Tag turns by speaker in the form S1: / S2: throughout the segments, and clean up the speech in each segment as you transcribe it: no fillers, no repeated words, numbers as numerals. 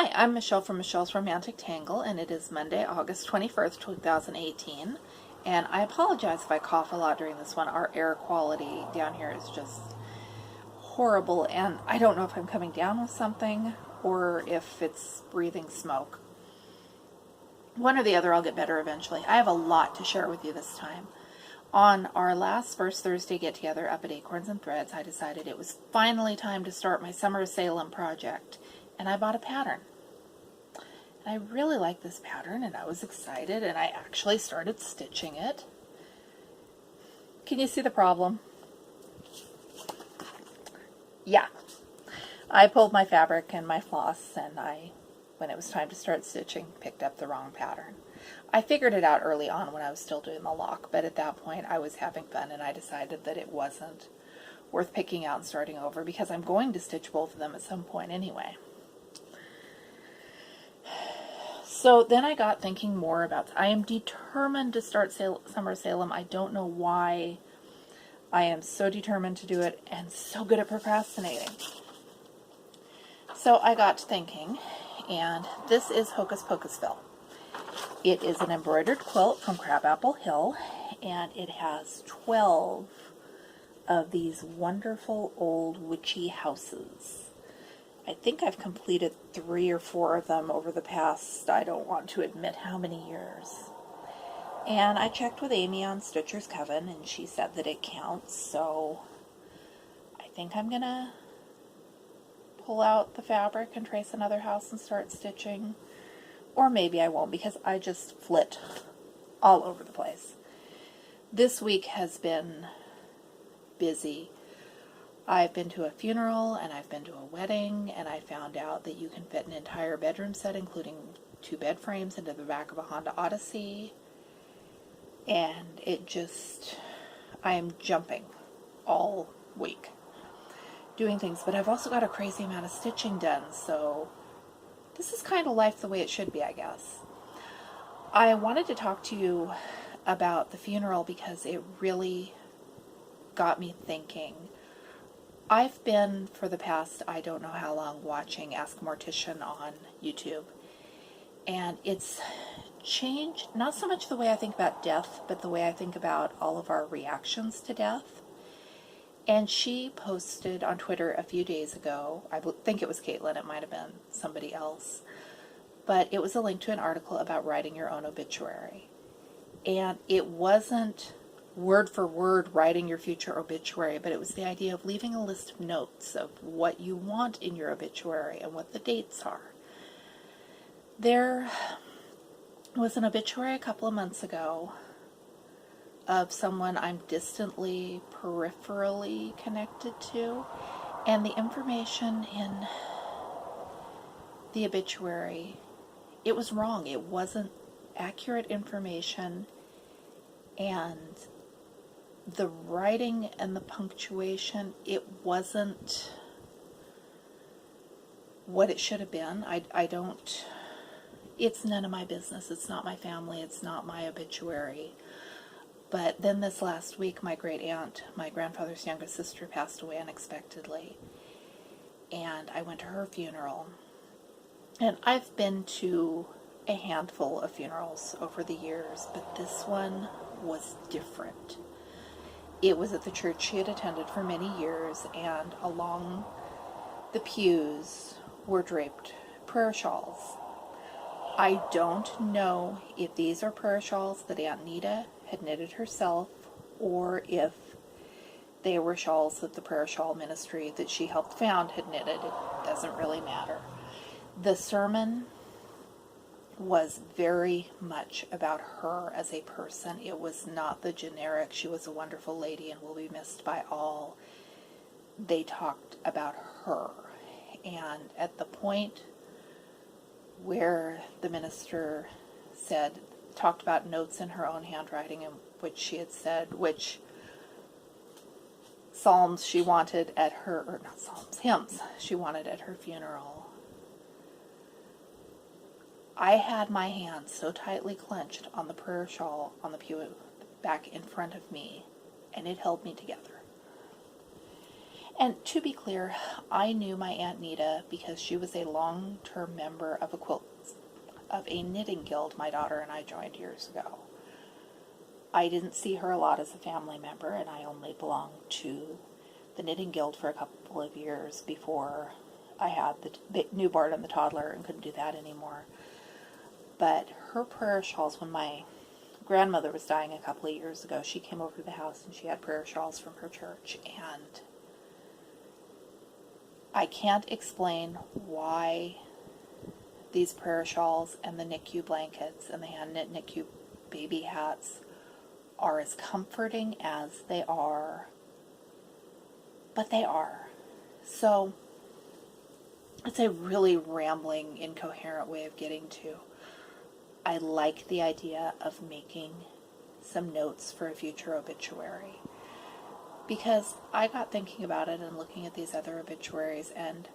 S1: Hi, I'm Michelle from Michelle's Romantic Tangle, and it is Monday, August 21st, 2018. And I apologize if I cough a lot during this one. Our air quality down here is just horrible, and I don't know if I'm coming down with something or if it's breathing smoke. One or the other, I'll get better eventually. I have a lot to share with you this time. On our last First Thursday get-together up at Acorns and Threads, I decided it was finally time to start my Summer Salem project, and I bought a pattern. And I really like this pattern, and I was excited, and I actually started stitching it. Can you see the problem? Yeah. I pulled my fabric and my floss, and when it was time to start stitching, picked up the wrong pattern. I figured it out early on when I was still doing the lock, but at that point I was having fun, and I decided that it wasn't worth picking out and starting over because I'm going to stitch both of them at some point anyway. So then I got thinking more about, I am determined to start Summer Salem. I don't know why I am so determined to do it and so good at procrastinating. So I got to thinking, and this is Hocus Pocusville. It is an embroidered quilt from Crabapple Hill, and it has 12 of these wonderful old witchy houses. I think I've completed 3 or 4 of them over the past, I don't want to admit how many years. And I checked with Amy on Stitcher's Coven, and she said that it counts, so I think I'm gonna pull out the fabric and trace another house and start stitching. Or maybe I won't, because I just flit all over the place. This week has been busy. I've been to a funeral, and I've been to a wedding, and I found out that you can fit an entire bedroom set, including 2 bed frames, into the back of a Honda Odyssey. And it just, I am jumping all week doing things, but I've also got a crazy amount of stitching done, so this is kind of life the way it should be, I guess. I wanted to talk to you about the funeral because it really got me thinking. I've been, for the past, I don't know how long, watching Ask Mortician on YouTube, and it's changed not so much the way I think about death, but the way I think about all of our reactions to death. And she posted on Twitter a few days ago, I think it was Caitlin, it might have been somebody else, but it was a link to an article about writing your own obituary. And it wasn't word for word writing your future obituary, but it was the idea of leaving a list of notes of what you want in your obituary and what the dates are. There was an obituary a couple of months ago of someone I'm distantly, peripherally connected to, and the information in the obituary, it was wrong. It wasn't accurate information, and the writing and the punctuation, it wasn't what it should have been. It's none of my business. It's not my family. It's not my obituary. But then this last week, my great aunt, my grandfather's youngest sister, passed away unexpectedly. And I went to her funeral. And I've been to a handful of funerals over the years, but this one was different. It was at the church she had attended for many years, and along the pews were draped prayer shawls. I don't know if these are prayer shawls that Aunt Nita had knitted herself, or if they were shawls that the prayer shawl ministry that she helped found had knitted. It doesn't really matter. The sermon was very much about her as a person. It was not the generic, she was a wonderful lady and will be missed by all. They talked about her. And at the point where the minister talked about notes in her own handwriting, in which she had said which psalms she wanted at her, or not psalms, hymns she wanted at her funeral. I had my hand so tightly clenched on the prayer shawl on the pew back in front of me, and it held me together. And to be clear, I knew my Aunt Nita because she was a long-term member of a knitting guild my daughter and I joined years ago. I didn't see her a lot as a family member, and I only belonged to the knitting guild for a couple of years before I had the newborn and the toddler and couldn't do that anymore. But her prayer shawls, when my grandmother was dying a couple of years ago, she came over to the house and she had prayer shawls from her church, and I can't explain why these prayer shawls and the NICU blankets and the hand-knit NICU baby hats are as comforting as they are, but they are. So it's a really rambling, incoherent way of getting to, I like the idea of making some notes for a future obituary, because I got thinking about it and looking at these other obituaries, and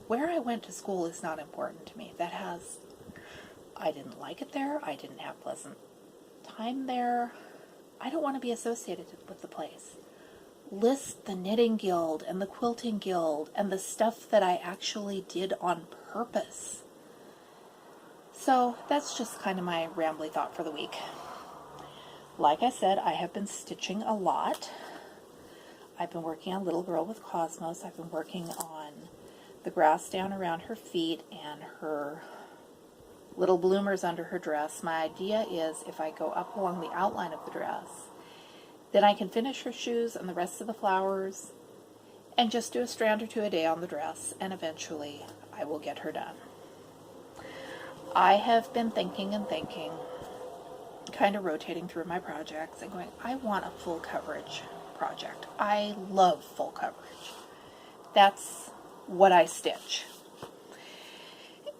S1: where I went to school is not important to me. I didn't like it there. I didn't have pleasant time there. I don't want to be associated with the place. List the knitting guild and the quilting guild and the stuff that I actually did on purpose. So that's just kind of my rambly thought for the week. Like I said, I have been stitching a lot. I've been working on Little Girl with Cosmos. I've been working on the grass down around her feet and her little bloomers under her dress. My idea is if I go up along the outline of the dress, then I can finish her shoes and the rest of the flowers and just do a strand or two a day on the dress, and eventually I will get her done. I have been thinking, kind of rotating through my projects and going, I want a full coverage project. I love full coverage. That's what I stitch.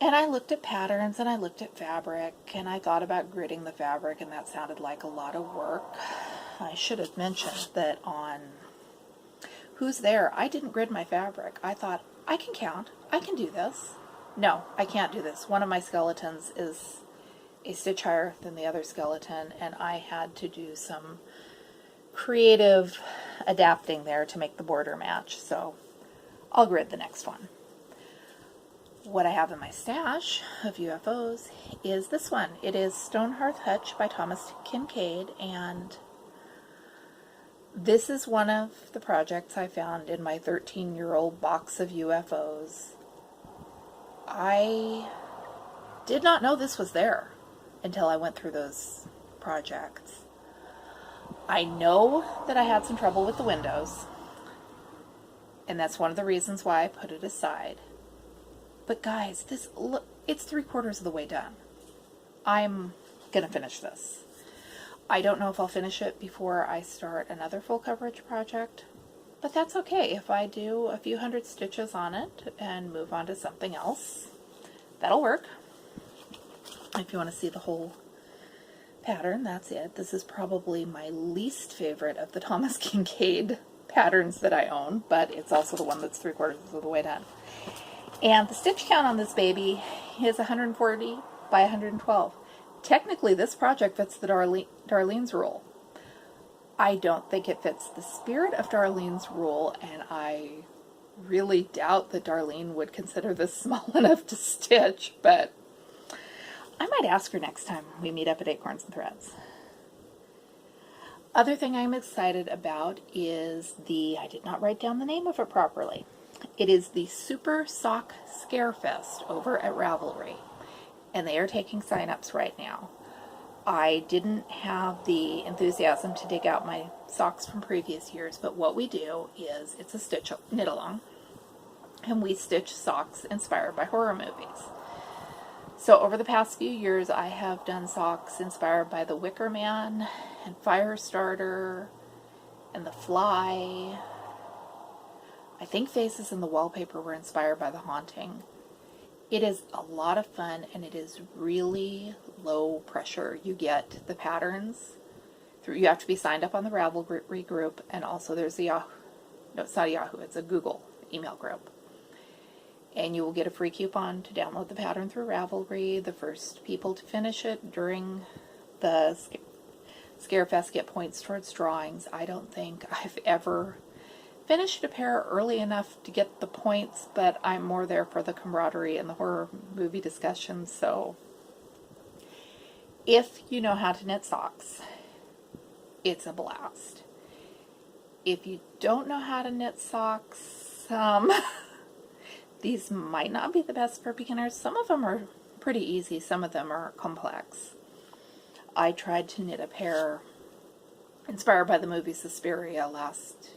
S1: And I looked at patterns and I looked at fabric and I thought about gridding the fabric, and that sounded like a lot of work. I should have mentioned that on Who's There, I didn't grid my fabric. I thought, I can count. I can do this. No, I can't do this. One of my skeletons is a stitch higher than the other skeleton, and I had to do some creative adapting there to make the border match. So I'll grid the next one. What I have in my stash of UFOs is this one. It is Stonehearth Hutch by Thomas Kincaid, and this is one of the projects I found in my 13-year-old box of UFOs. I did not know this was there until I went through those projects. I know that I had some trouble with the windows, and that's one of the reasons why I put it aside. But guys, look, it's 3/4 of the way done. I'm gonna finish this. I don't know if I'll finish it before I start another full coverage project, but that's okay. If I do a few hundred stitches on it and move on to something else, that'll work. If you want to see the whole pattern, that's it. This is probably my least favorite of the Thomas Kincaid patterns that I own, but it's also the one that's 3/4 of the way done. And the stitch count on this baby is 140 by 112. Technically, this project fits the Darlene's rule. I don't think it fits the spirit of Darlene's rule, and I really doubt that Darlene would consider this small enough to stitch, but I might ask her next time we meet up at Acorns and Threads. Other thing I'm excited about is I did not write down the name of it properly. It is the Super Sock Scarefest over at Ravelry, and they are taking sign-ups right now. I didn't have the enthusiasm to dig out my socks from previous years, but what we do is it's a stitch knit-along, and we stitch socks inspired by horror movies. So over the past few years, I have done socks inspired by The Wicker Man and Firestarter and The Fly. I think Faces in the Wallpaper were inspired by The Haunting. It is a lot of fun, and it is really low pressure. You get the patterns through. You have to be signed up on the Ravelry group, and also there's the Yahoo. No, it's not a Yahoo. It's a Google email group. And you will get a free coupon to download the pattern through Ravelry. The first people to finish it during the Scarefest get points towards drawings. I don't think I've ever finished a pair early enough to get the points, but I'm more there for the camaraderie and the horror movie discussions. So if you know how to knit socks, it's a blast. If you don't know how to knit socks, these might not be the best for beginners. Some of them are pretty easy, some of them are complex. I tried to knit a pair inspired by the movie Suspiria last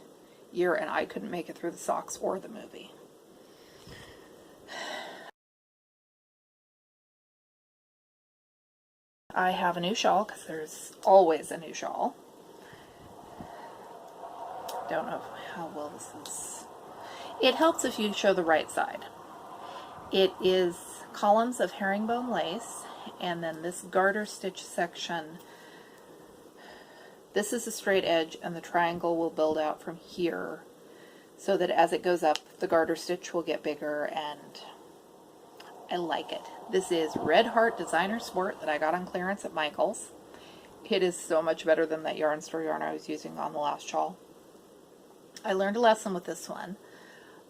S1: year, and I couldn't make it through the socks or the movie. I have a new shawl, because there's always a new shawl. Don't know how well this is. It helps if you show the right side. It is columns of herringbone lace, and then this garter stitch section. This is a straight edge, and the triangle will build out from here, so that as it goes up, the garter stitch will get bigger, and I like it. This is Red Heart Designer Sport that I got on clearance at Michael's. It is so much better than that yarn store yarn I was using on the last shawl. I learned a lesson with this one.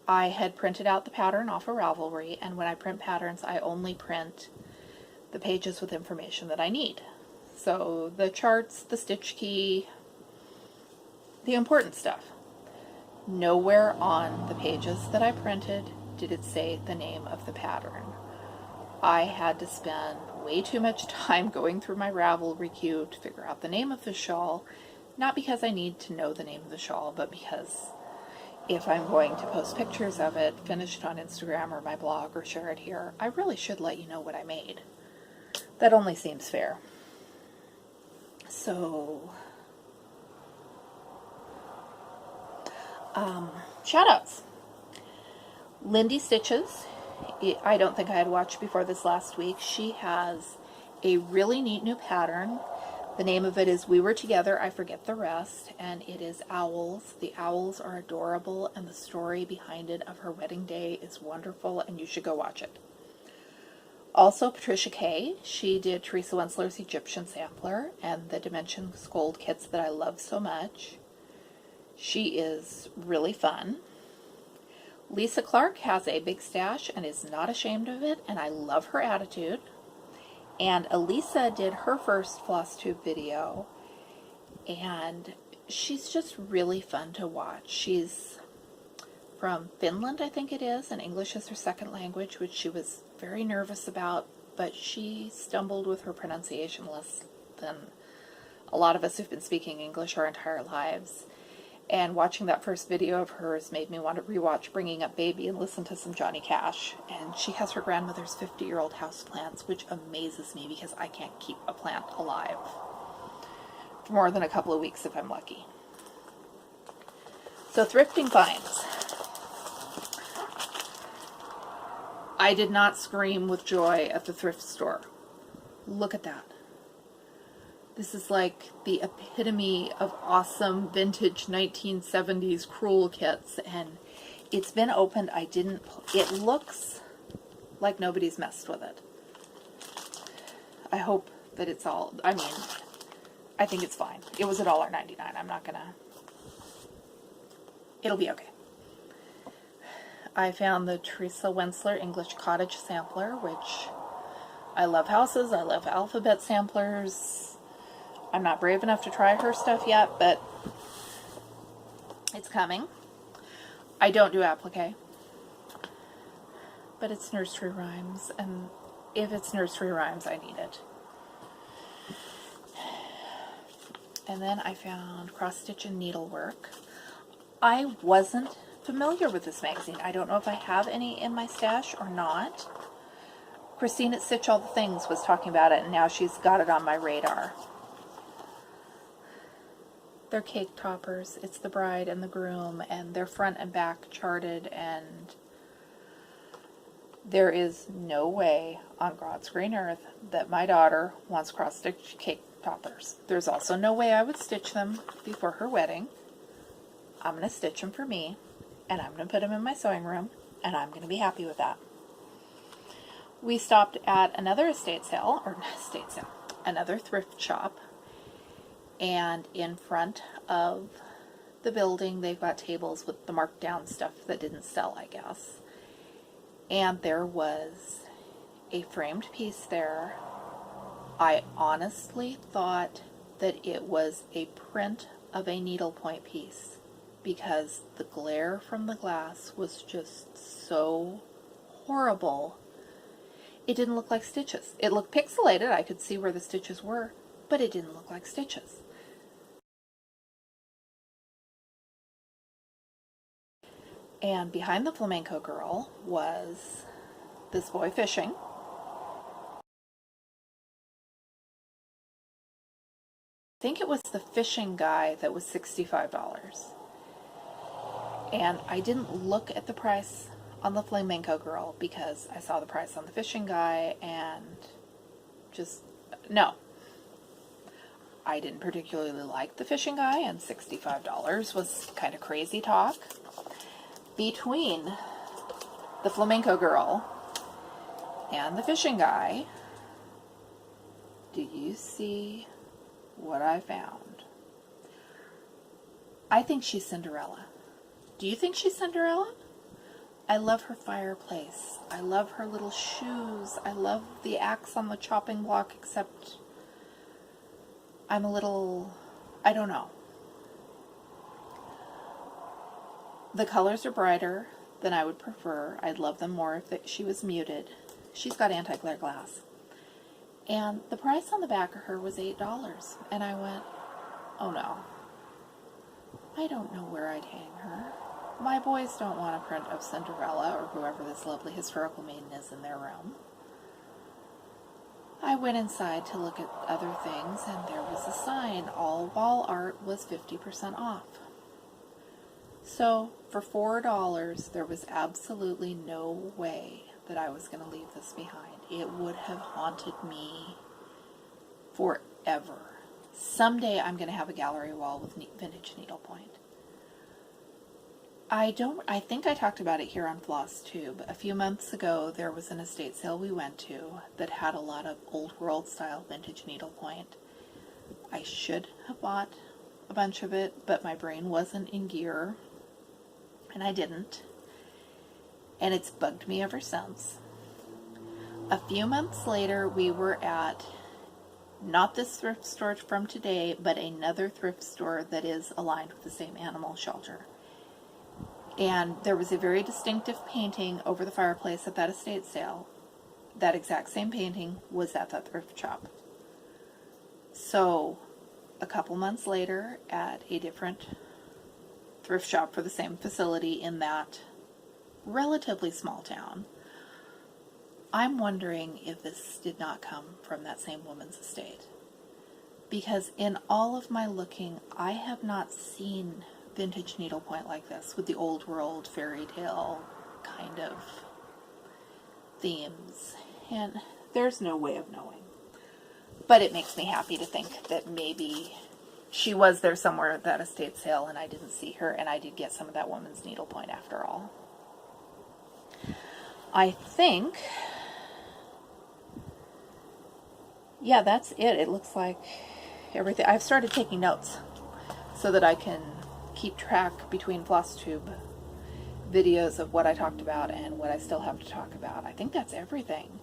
S1: I had printed out the pattern off of Ravelry, and when I print patterns, I only print the pages with information that I need. So the charts, the stitch key, the important stuff. Nowhere on the pages that I printed did it say the name of the pattern. I had to spend way too much time going through my Ravelry queue to figure out the name of the shawl, not because I need to know the name of the shawl, but because if I'm going to post pictures of it finished on Instagram or my blog or share it here, I really should let you know what I made. That only seems fair. So, shoutouts. Lindy Stitches, I don't think I had watched before this last week. She has a really neat new pattern. The name of it is We Were Together, I Forget the Rest, and it is owls. The owls are adorable, and the story behind it of her wedding day is wonderful, and you should go watch it. Also, Patricia Kay, she did Teresa Wensler's Egyptian Sampler and the Dimensions Gold kits that I love so much. She is really fun. Lisa Clark has a big stash and is not ashamed of it, and I love her attitude. And Elisa did her first Flosstube video, and she's just really fun to watch. She's from Finland, I think it is, and English is her second language, which she was very nervous about, but she stumbled with her pronunciation less than a lot of us who've been speaking English our entire lives. And watching that first video of hers made me want to rewatch Bringing Up Baby and listen to some Johnny Cash. And she has her grandmother's 50-year-old houseplants, which amazes me because I can't keep a plant alive for more than a couple of weeks if I'm lucky. So thrifting finds. I did not scream with joy at the thrift store. Look at that. This is like the epitome of awesome vintage 1970s crewel kits, and it's been opened. It looks like nobody's messed with it. I hope that it's all, I mean, I think it's fine. It was $1.99. I'm not gonna, it'll be okay. I found the Teresa Wensler English Cottage Sampler, which I love houses, I love alphabet samplers. I'm not brave enough to try her stuff yet, but it's coming. I don't do applique, but it's nursery rhymes, and if it's nursery rhymes, I need it. And then I found Cross Stitch and Needlework. I wasn't familiar with this magazine. I don't know if I have any in my stash or not. Christine at Stitch All the Things was talking about it, and now she's got it on my radar. They're cake toppers. It's the bride and the groom, and they're front and back charted, and there is no way on God's green earth that my daughter wants cross-stitch cake toppers. There's also no way I would stitch them before her wedding. I'm going to stitch them for me, and I'm going to put them in my sewing room, and I'm going to be happy with that. We stopped at another another thrift shop, and in front of the building. They've got tables with the marked down stuff that didn't sell, I guess. And there was a framed piece there. I honestly thought that it was a print of a needlepoint piece because the glare from the glass was just so horrible. It didn't look like stitches. It looked pixelated. I could see where the stitches were, but it didn't look like stitches. And behind the flamenco girl was this boy fishing. I think it was the fishing guy that was $65. And I didn't look at the price on the flamenco girl because I saw the price on the fishing guy and just, no. I didn't particularly like the fishing guy, and $65 was kind of crazy talk. Between the flamenco girl and the fishing guy, do you see what I found? I think she's Cinderella. Do you think she's Cinderella? I love her fireplace. I love her little shoes. I love the axe on the chopping block, except I'm a little, I don't know. The colors are brighter than I would prefer. I'd love them more if she was muted. She's got anti-glare glass. And the price on the back of her was $8. And I went, oh no. I don't know where I'd hang her. My boys don't want a print of Cinderella or whoever this lovely historical maiden is in their room. I went inside to look at other things, and there was a sign. All wall art was 50% off. So for $4, there was absolutely no way that I was going to leave this behind. It would have haunted me forever. Someday I'm going to have a gallery wall with vintage needlepoint. I think I talked about it here on Flosstube. A few months ago, there was an estate sale we went to that had a lot of old world style vintage needlepoint. I should have bought a bunch of it, but my brain wasn't in gear, and I didn't. And it's bugged me ever since. A few months later, we were at, not this thrift store from today, but another thrift store that is aligned with the same animal shelter. And there was a very distinctive painting over the fireplace at that estate sale. That exact same painting was at that thrift shop. So, a couple months later, at a different thrift shop for the same facility in that relatively small town, I'm wondering if this did not come from that same woman's estate. Because in all of my looking, I have not seen vintage needlepoint like this with the old world fairy tale kind of themes, and there's no way of knowing. But it makes me happy to think that maybe she was there somewhere at that estate sale and I didn't see her, and I did get some of that woman's needlepoint after all. I think, yeah, that's it. It looks like everything. I've started taking notes so that I can keep track between Flosstube videos of what I talked about and what I still have to talk about. I think that's everything.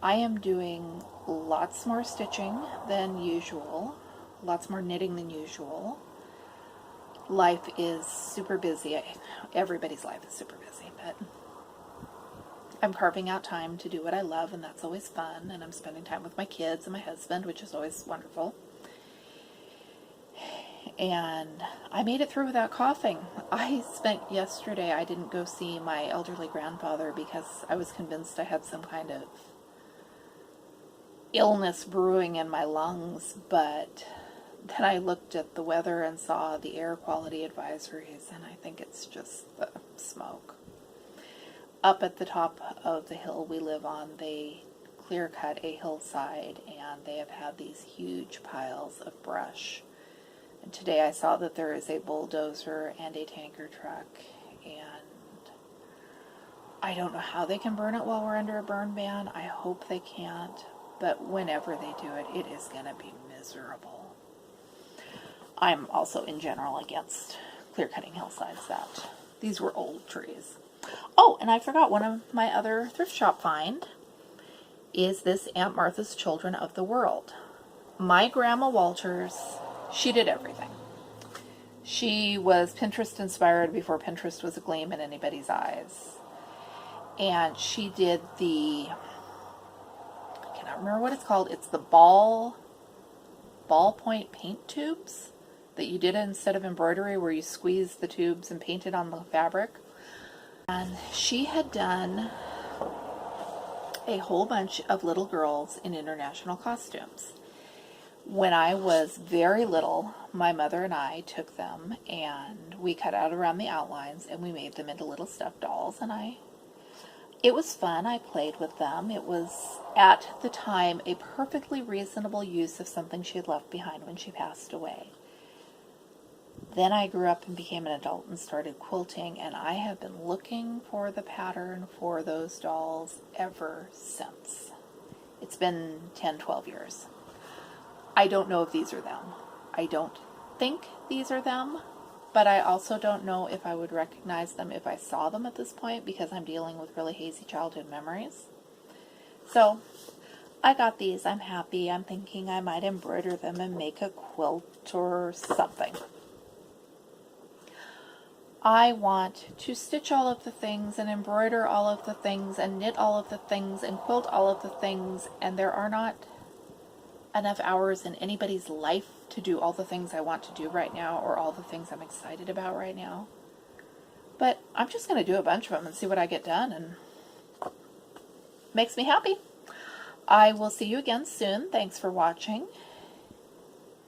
S1: I am doing lots more stitching than usual, lots more knitting than usual. Life is super busy. Everybody's life is super busy, but I'm carving out time to do what I love, and that's always fun, and I'm spending time with my kids and my husband, which is always wonderful. And I made it through without coughing. I spent yesterday, I didn't go see my elderly grandfather because I was convinced I had some kind of illness brewing in my lungs, but then I looked at the weather and saw the air quality advisories, and I think it's just the smoke. Up at the top of the hill we live on, they clear cut a hillside, and they have had these huge piles of brush. And today I saw that there is a bulldozer and a tanker truck, and I don't know how they can burn it while we're under a burn ban. I hope they can't, but whenever they do it, it is going to be miserable. I'm also in general against clear cutting hillsides that these were old trees. Oh, and I forgot, one of my other thrift shop find is this Aunt Martha's Children of the World. My grandma Walters, she did everything. She was Pinterest inspired before Pinterest was a gleam in anybody's eyes. And she did the, I cannot remember what it's called. It's the ballpoint paint tubes that you did instead of embroidery, where you squeeze the tubes and paint it on the fabric. And she had done a whole bunch of little girls in international costumes. When I was very little, my mother and I took them and we cut out around the outlines and we made them into little stuffed dolls, and it was fun. I played with them. It was, at the time, a perfectly reasonable use of something she had left behind when she passed away. Then I grew up and became an adult and started quilting, and I have been looking for the pattern for those dolls ever since. It's been 10, 12 years. I don't know if these are them. I don't think these are them, but I also don't know if I would recognize them if I saw them at this point, because I'm dealing with really hazy childhood memories. So I got these. I'm happy. I'm thinking I might embroider them and make a quilt or something. I want to stitch all of the things and embroider all of the things and knit all of the things and quilt all of the things, and there are not enough hours in anybody's life to do all the things I want to do right now, or all the things I'm excited about right now. But I'm just going to do a bunch of them and see what I get done, and makes me happy. I will see you again soon. Thanks for watching.